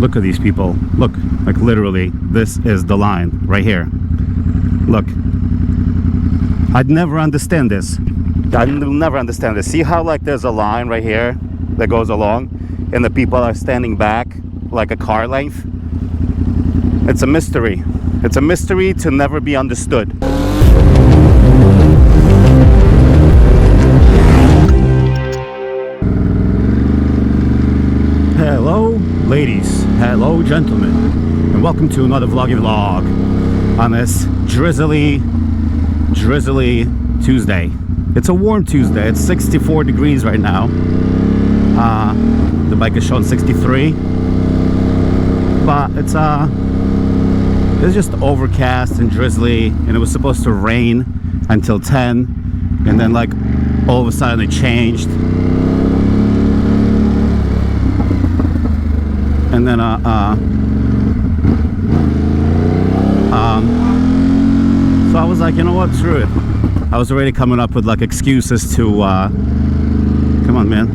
Look at these people. Look, like literally, this is the line right here. Look, I'd never understand this. I will never understand this. See how like there's a line right here that goes along and the people are standing back like a car length? It's a mystery. It's a mystery to never be understood. Hello ladies, hello gentlemen, and welcome to another vloggy vlog on this drizzly Tuesday. It's a warm Tuesday. It's 64 degrees right now. The bike is showing 63, but it's just overcast and drizzly, and it was supposed to rain until 10, and then like all of a sudden it changed. And then so I was like, you know what, screw it. I was already coming up with like excuses to come on man,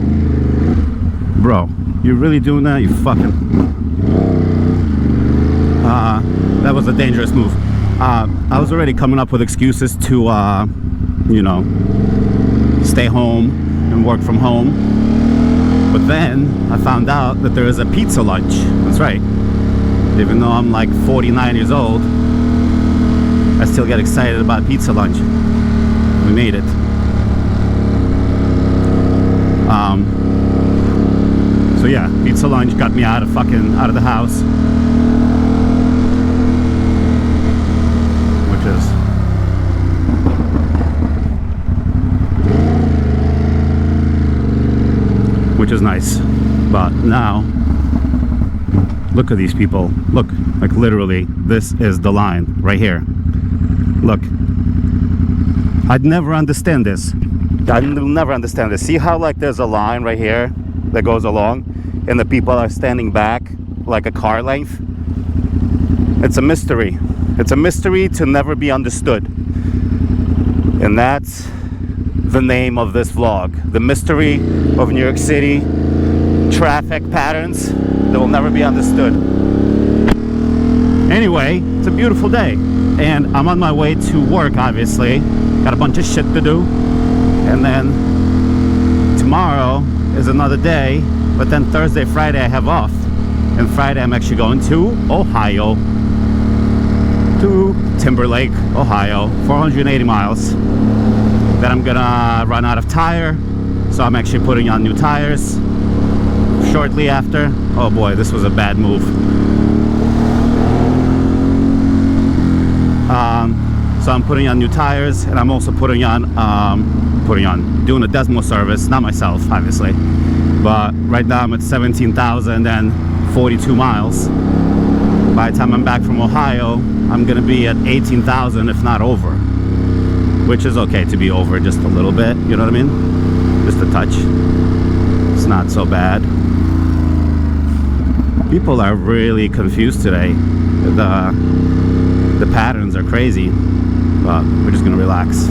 bro, you really doing that? You fucking that was a dangerous move. I was already coming up with excuses to you know, stay home and work from home. But then I found out that there is a pizza lunch. That's right. Even though I'm like 49 years old, I still get excited about pizza lunch. We made it. So yeah, pizza lunch got me out of the house. Which is nice. But now look at these people. Look, like literally, this is the line right here. Look, I'd never understand this. I will never understand this. See how like there's a line right here that goes along and the people are standing back like a car length? It's a mystery. It's a mystery to never be understood. And that's the name of this vlog. The mystery of New York City traffic patterns that will never be understood. Anyway, it's a beautiful day and I'm on my way to work, obviously. Got a bunch of shit to do. And then tomorrow is another day, but then Thursday, Friday I have off. And Friday I'm actually going to Ohio, to Timberlake, Ohio, 480 miles. Then I'm gonna run out of tire, so I'm actually putting on new tires shortly after. Oh boy, this was a bad move. So I'm putting on new tires, and I'm also doing a Desmo service, not myself obviously, but right now I'm at 17,042 miles. By the time I'm back from Ohio, I'm gonna be at 18,000, if not over. Which is okay to be over just a little bit, you know what I mean? Just a touch. It's not so bad. People are really confused today. The patterns are crazy, but we're just gonna relax.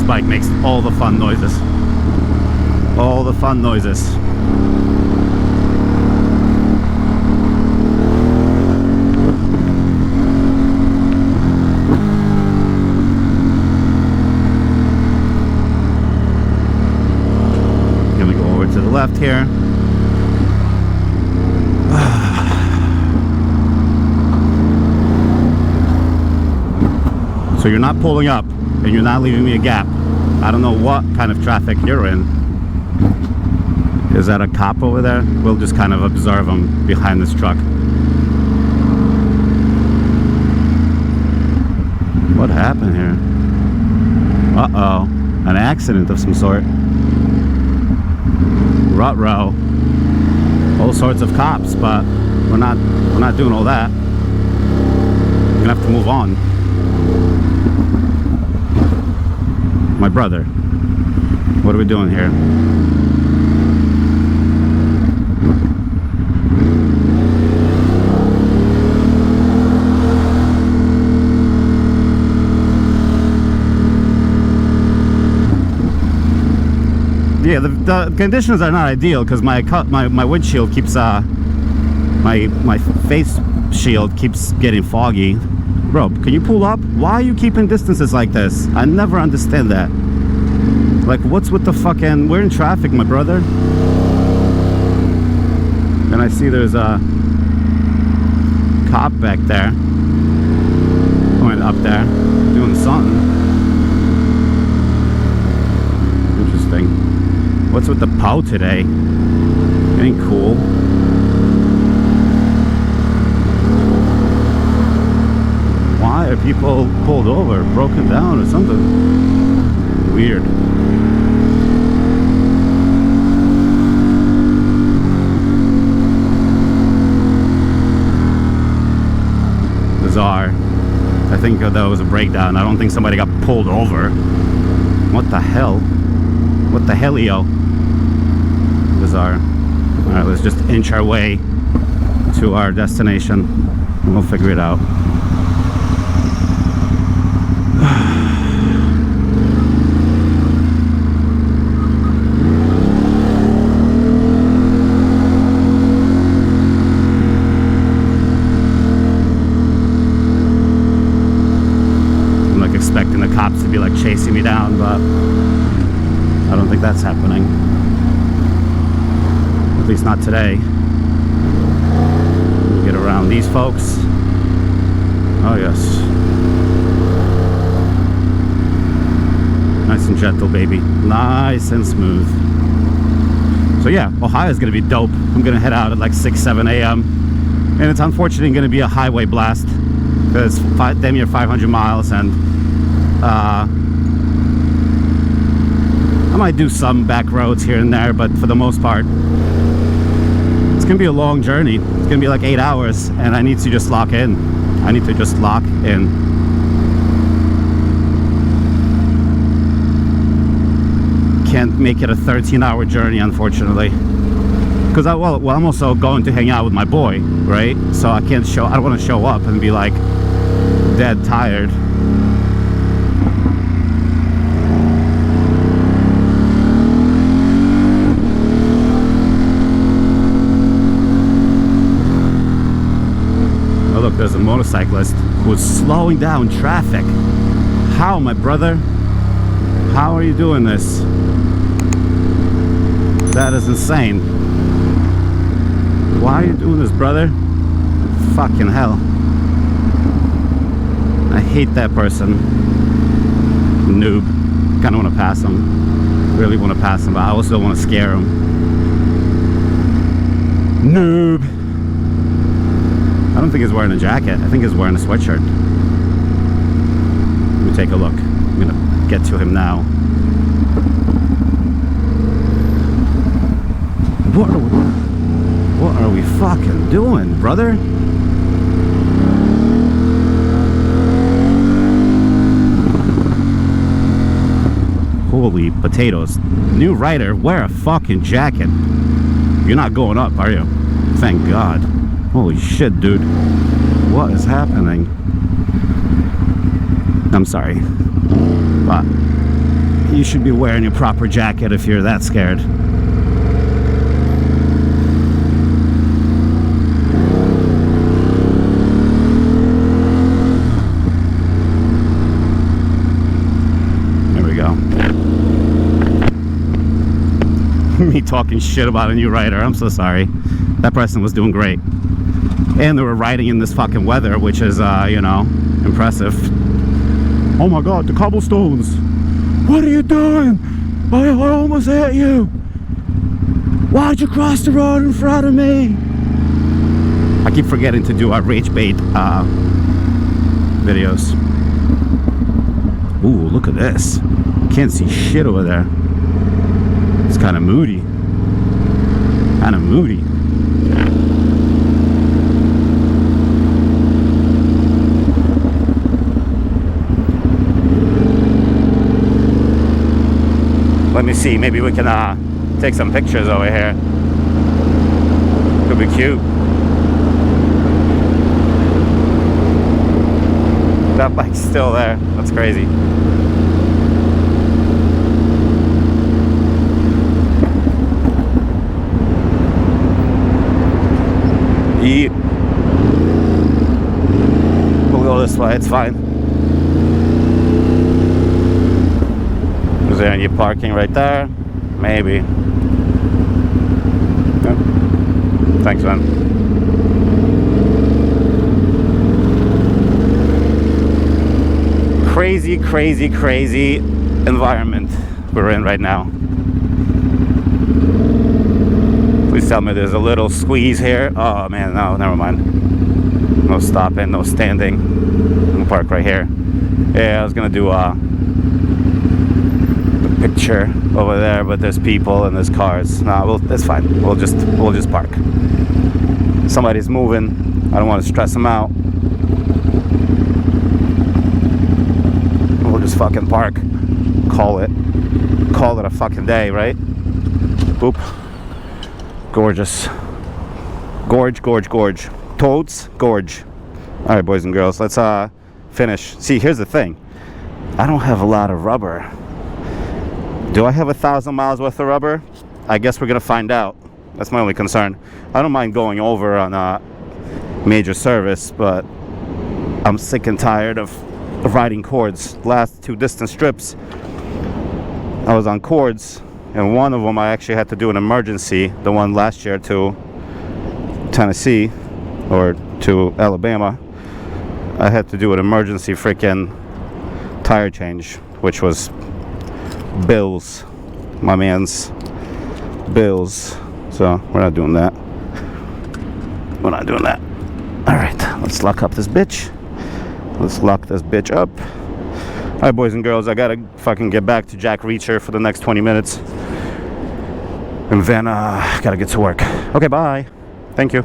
Bike makes all the fun noises. All the fun noises. Gonna go over to the left here. So you're not pulling up and you're not leaving me a gap. I don't know what kind of traffic you're in. Is that a cop over there? We'll just kind of observe him behind this truck. What happened here? Uh-oh. An accident of some sort. Ruh-roh. All sorts of cops, but we're not doing all that. We're gonna have to move on. My brother. What are we doing here? Yeah, the conditions are not ideal because my windshield keeps my face shield keeps getting foggy. Bro, can you pull up? Why are you keeping distances like this? I never understand that. Like, what's with the fucking... We're in traffic, my brother. And I see there's a cop back there. Going up there. Doing something. Interesting. What's with the POW today? Ain't cool. Why are people pulled over, broken down or something? Weird. Bizarre. I think that was a breakdown. I don't think somebody got pulled over. What the hell? What the hellio? Bizarre. Alright, let's just inch our way to our destination and we'll figure it out. Expecting the cops to be like chasing me down, but I don't think that's happening. At least not today. Get around these folks. Oh yes. Nice and gentle, baby. Nice and smooth. So yeah, Ohio's gonna be dope. I'm gonna head out at like 6-7 a.m. and it's unfortunately gonna be a highway blast because it's damn near 500 miles and I might do some back roads here and there, but for the most part it's gonna be a long journey. It's gonna be like 8 hours and I need to just lock in. I need to just lock in. Can't make it a 13-hour journey, unfortunately, because well, I'm also going to hang out with my boy, right? So I don't want to show up and be like dead tired. Look, there's a motorcyclist who's slowing down traffic. How, my brother? How are you doing this? That is insane. Why are you doing this, brother? Fucking hell. I hate that person. Noob. Kinda wanna pass him. Really wanna pass him, but I also wanna scare him. Noob. I don't think he's wearing a jacket. I think he's wearing a sweatshirt. Let me take a look. I'm gonna get to him now. What are we fucking doing, brother? Holy potatoes. New rider, wear a fucking jacket. You're not going up, are you? Thank God. Holy shit, dude. What is happening? I'm sorry, but you should be wearing your proper jacket if you're that scared. There we go. Me talking shit about a new rider. I'm so sorry. That person was doing great. And they were riding in this fucking weather, which is, you know, impressive. Oh my God, the cobblestones. What are you doing? I almost hit you. Why'd you cross the road in front of me? I keep forgetting to do our rage bait videos. Ooh, look at this. Can't see shit over there. It's kind of moody. Kind of moody. Let me see, maybe we can take some pictures over here. Could be cute. That bike's still there. That's crazy. We'll go this way, it's fine. Is there any parking right there? Maybe. Yeah. Thanks, man. Crazy, crazy, crazy environment we're in right now. Please tell me there's a little squeeze here. Oh man, no, never mind. No stopping, no standing. I'm gonna park right here. Yeah, I was gonna do a picture over there, but there's people and there's cars. No, that's fine. We'll just park. Somebody's moving. I don't want to stress them out. We'll just fucking park. Call it a fucking day, right? Boop. Gorgeous. Gorge. Toads, gorge. All right, boys and girls, let's finish. See, here's the thing. I don't have a lot of rubber. Do I have 1,000 miles worth of rubber? I guess we're gonna find out. That's my only concern. I don't mind going over on major service, but I'm sick and tired of riding cords. Last 2 distance trips, I was on cords, and one of them I actually had to do an emergency. The one last year to Tennessee or to Alabama, I had to do an emergency freaking tire change, which was bills, my man's bills. So we're not doing that. All right, let's lock up this bitch. Up. All right, boys and girls, I gotta fucking get back to Jack Reacher for the next 20 minutes, and then gotta get to work. Okay, bye. Thank you.